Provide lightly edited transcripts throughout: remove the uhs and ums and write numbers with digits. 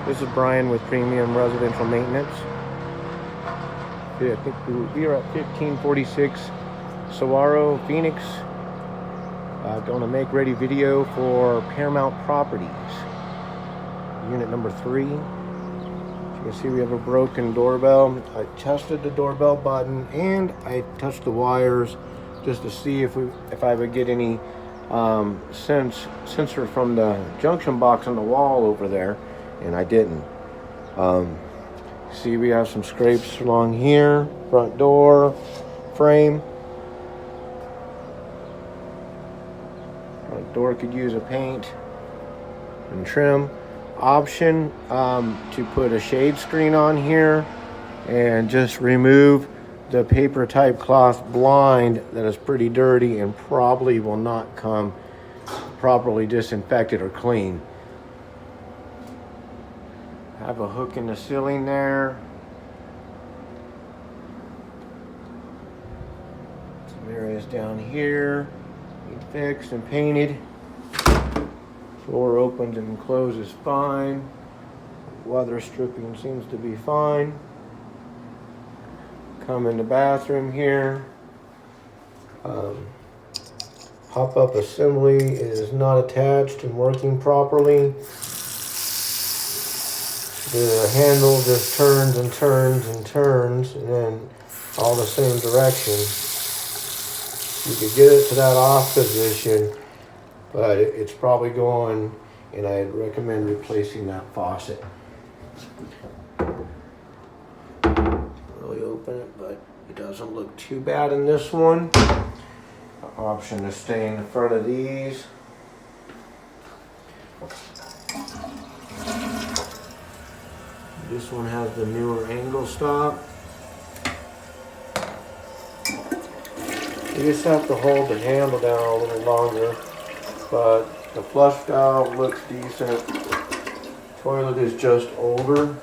This is Brian with Premium Residential Maintenance. I think we are at 1546 Saguaro, Phoenix. Going to make ready video for Paramount Properties, unit number 3. As you can see, we have a broken doorbell. I tested the doorbell button and I touched the wires just to see if I would get any sensor from the junction box on the wall over there, and I didn't. See, we have some scrapes along here, front door frame. Front door could use a paint and trim. Option to put a shade screen on here and just remove the paper type cloth blind that is pretty dirty and probably will not come properly disinfected or clean. Have a hook in the ceiling there. Some areas down here need fixed and painted. Floor opens and closes fine. Weather stripping seems to be fine. Come in the bathroom here. Pop-up assembly is not attached and working properly. The handle just turns and turns and turns, and then all the same direction. You could get it to that off position, but it's probably going, and I'd recommend replacing that faucet. Really open it, but it doesn't look too bad in this one. Option to stay in the front of these. This one has the newer angle stop. You just have to hold the handle down a little longer, but the flush valve looks decent. Toilet is just older.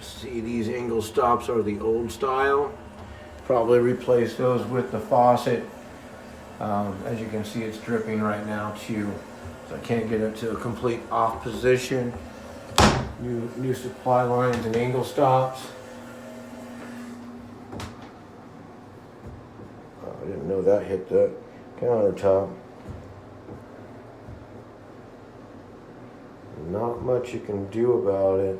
See, these angle stops are the old style. Probably replace those with the faucet. As you can see, it's dripping right now too. I can't get it to a complete off position. New supply lines and angle stops. Oh, I didn't know that hit the countertop. Not much you can do about it.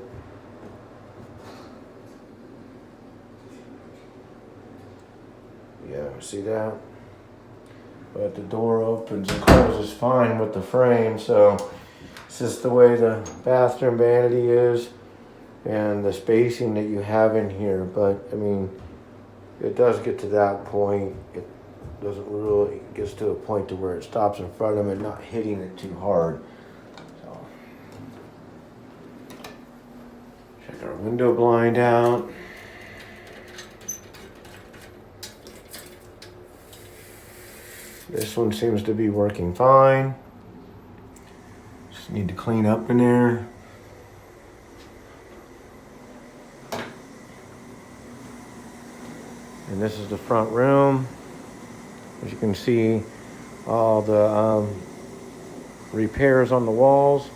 Yeah, see that? But the door opens and closes fine with the frame, so it's just the way the bathroom vanity is and the spacing that you have in here. But I mean, it does get to that point. It doesn't really, it gets to a point to where it stops in front of it, not hitting it too hard. So check our window blind out. This one seems to be working fine. Just need to clean up in there. And this is the front room. As you can see, all the repairs on the walls.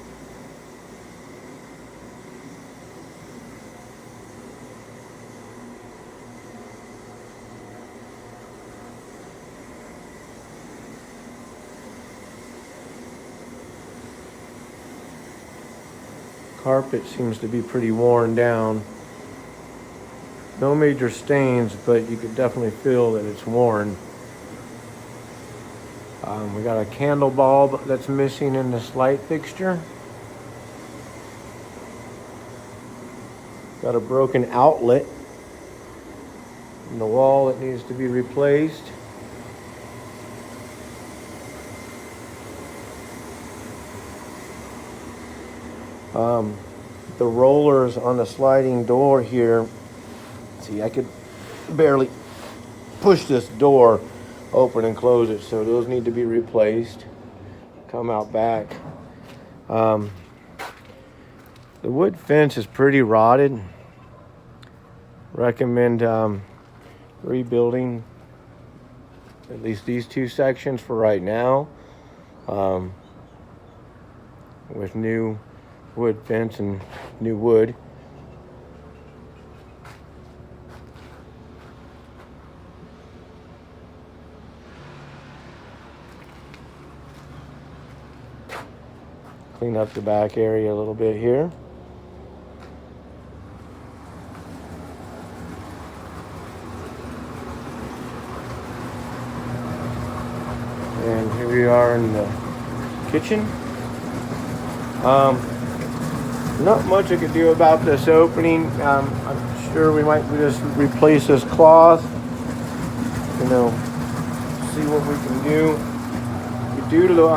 Carpet seems to be pretty worn down. No major stains, but you could definitely feel that it's worn. We got a candle bulb that's missing in this light fixture. Got a broken outlet in the wall that needs to be replaced. The rollers on the sliding door here, see, I could barely push this door open and close it, so those need to be replaced. Come out back. The wood fence is pretty rotted. Recommend rebuilding at least these two sections for right now. with new wood fence and new wood. Clean up the back area a little bit here. And here we are in the kitchen. Not much I could do about this opening. I'm sure we might just replace this cloth. You know, see what we can do. Due to the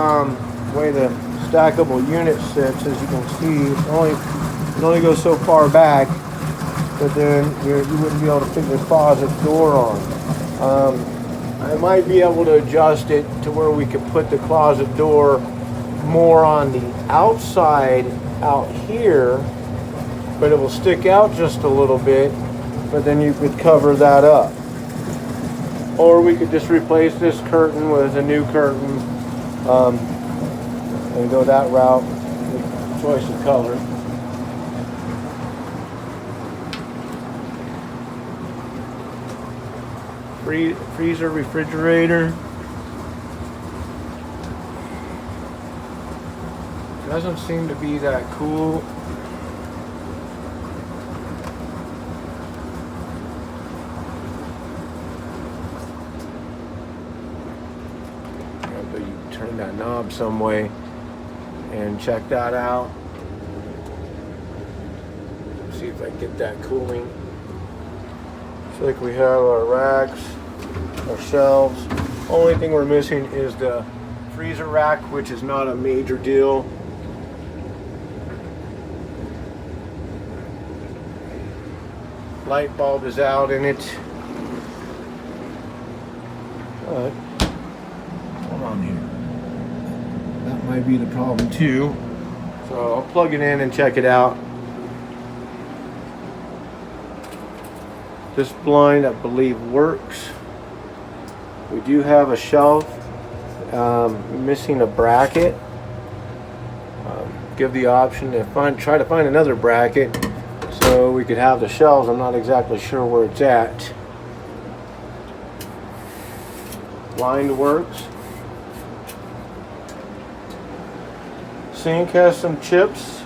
way the stackable unit sits, as you can see, it only goes so far back, but then you wouldn't be able to fit the closet door on. I might be able to adjust it to where we could put the closet door more on the outside out here, but it will stick out just a little bit, but then you could cover that up. Or we could just replace this curtain with a new curtain and go that route with choice of color. Freezer, refrigerator. Doesn't seem to be that cool. But you turn that knob some way and check that out. See if I can get that cooling. Looks like we have our racks, our shelves. Only thing we're missing is the freezer rack, which is not a major deal. Light bulb is out in it. But hold on here. That might be the problem too. So I'll plug it in and check it out. This blind, I believe, works. We do have a shelf missing a bracket. Give the option to try to find another bracket so we could have the shelves. I'm not exactly sure where it's at. Blind works. Sink has some chips.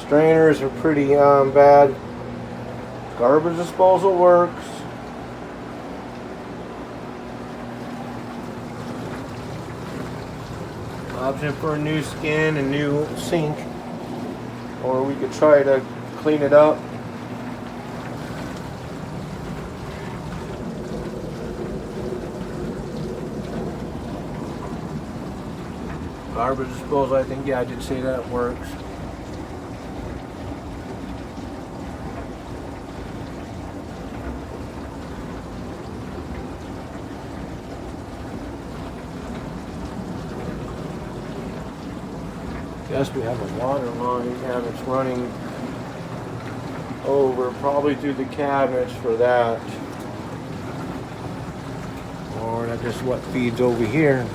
Strainers are pretty bad. Garbage disposal works. Option for a new skin and new sink, or we could try to clean it up. Garbage disposal, I think, yeah, I did say that works. Guess we have a water line and it's running over probably through the cabinets for that. Or that's just what feeds over here.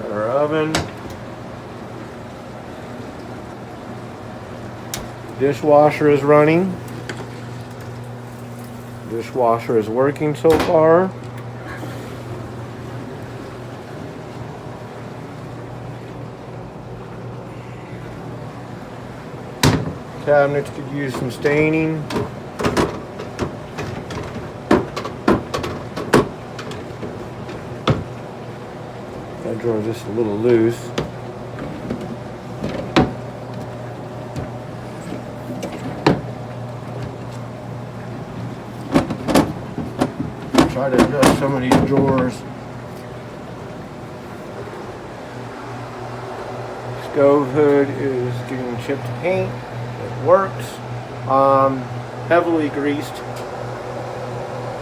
Got our oven. Dishwasher is running. Dishwasher is working so far. Cabinets could use some staining. That drawer is just a little loose. Try to adjust some of these drawers. Stove hood is getting chipped paint. Works. Heavily greased.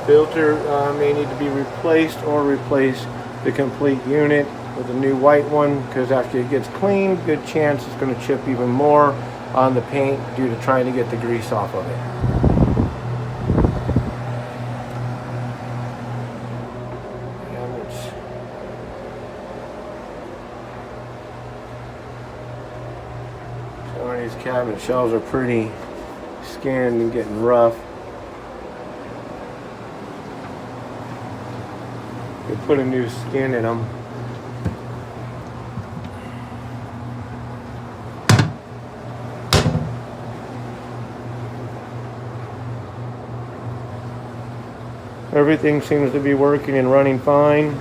Filter may need to be replaced, or replace the complete unit with a new white one, because after it gets cleaned, good chance it's going to chip even more on the paint due to trying to get the grease off of it. Cabinet shelves are pretty skinned and getting rough. We put a new skin in them. Everything seems to be working and running fine.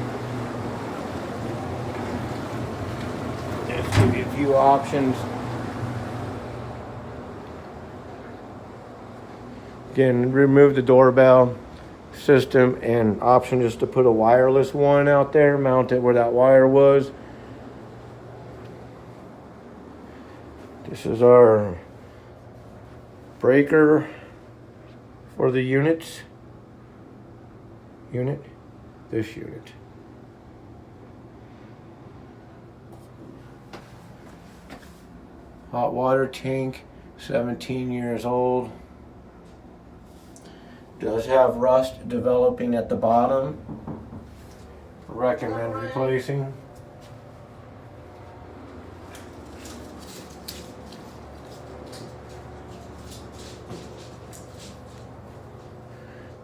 Just give you a few options. Again, remove the doorbell system, and option is to put a wireless one out there, mount it where that wire was. This is our breaker for the units. This unit. Hot water tank, 17 years old. Does have rust developing at the bottom. Recommend replacing.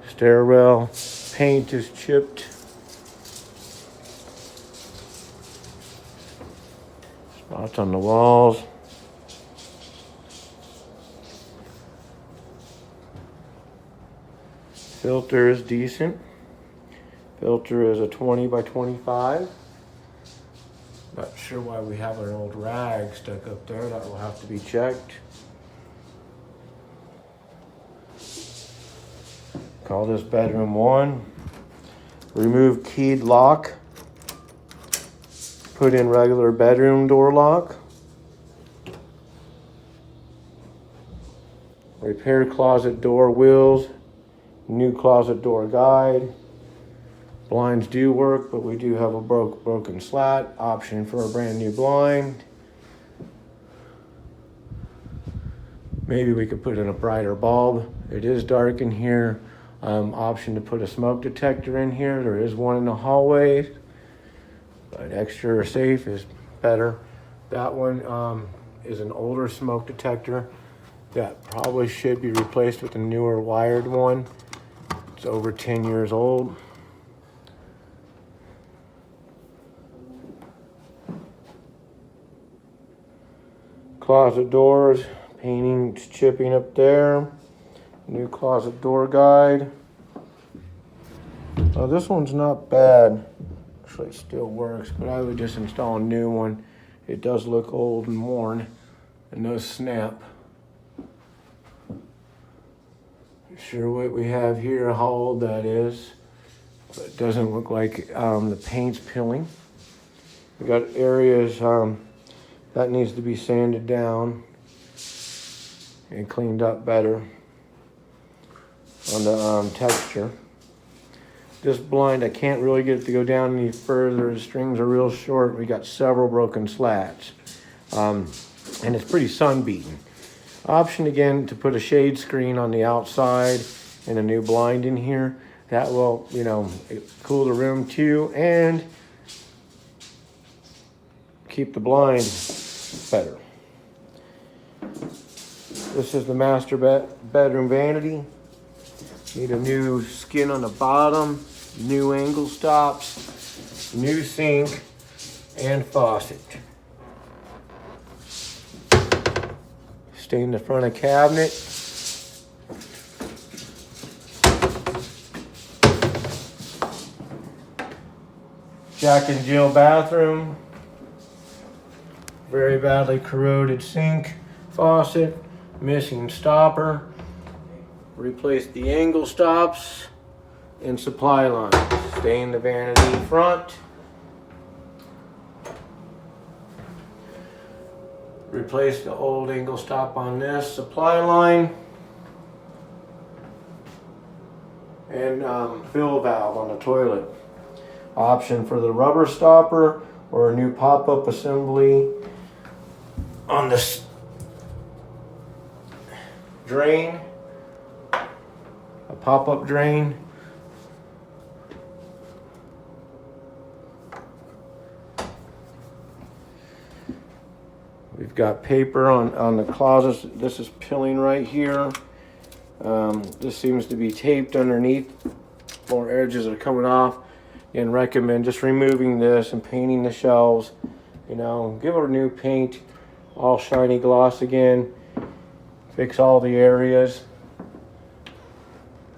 Stairwell paint is chipped. Spots on the walls. Filter is decent. Filter is a 20 by 25. Not sure why we have an old rag stuck up there. That will have to be checked. Call this bedroom 1. Remove keyed lock. Put in regular bedroom door lock. Repair closet door wheels. New closet door guide. Blinds do work, but we do have a broken slat. Option for a brand new blind. Maybe we could put in a brighter bulb. It is dark in here. Option to put a smoke detector in here. There is one in the hallway, but extra safe is better. That one is an older smoke detector that probably should be replaced with a newer wired one. It's over 10 years old. Closet doors, painting, chipping up there. New closet door guide. This one's not bad. Actually, it still works, but I would just install a new one. It does look old and worn, and no snap. Not sure what we have here, how old that is, but it doesn't look like the paint's peeling. We got areas that needs to be sanded down and cleaned up better on the texture. This blind, I can't really get it to go down any further. The strings are real short. We got several broken slats, and it's pretty sun beaten. Option again to put a shade screen on the outside and a new blind in here. That will, cool the room too and keep the blind better. This is the master bedroom vanity. Need a new skin on the bottom, new angle stops, new sink, and faucet. Stain the front of cabinet. Jack and Jill bathroom. Very badly corroded sink, faucet, missing stopper. Replace the angle stops and supply line. Stain the vanity front. Replace the old angle stop on this supply line. And fill valve on the toilet. Option for the rubber stopper or a new pop-up assembly on this drain. A pop-up drain. We've Got paper on the closets. This is peeling right here. This seems to be taped underneath. More edges are coming off. And recommend just removing this and painting the shelves. You know, give it a new paint, all shiny gloss again. Fix all the areas.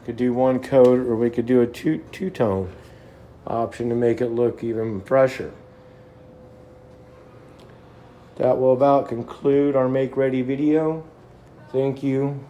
Could do one coat, or we could do a two-tone option to make it look even fresher. That will about conclude our make ready video. Thank you.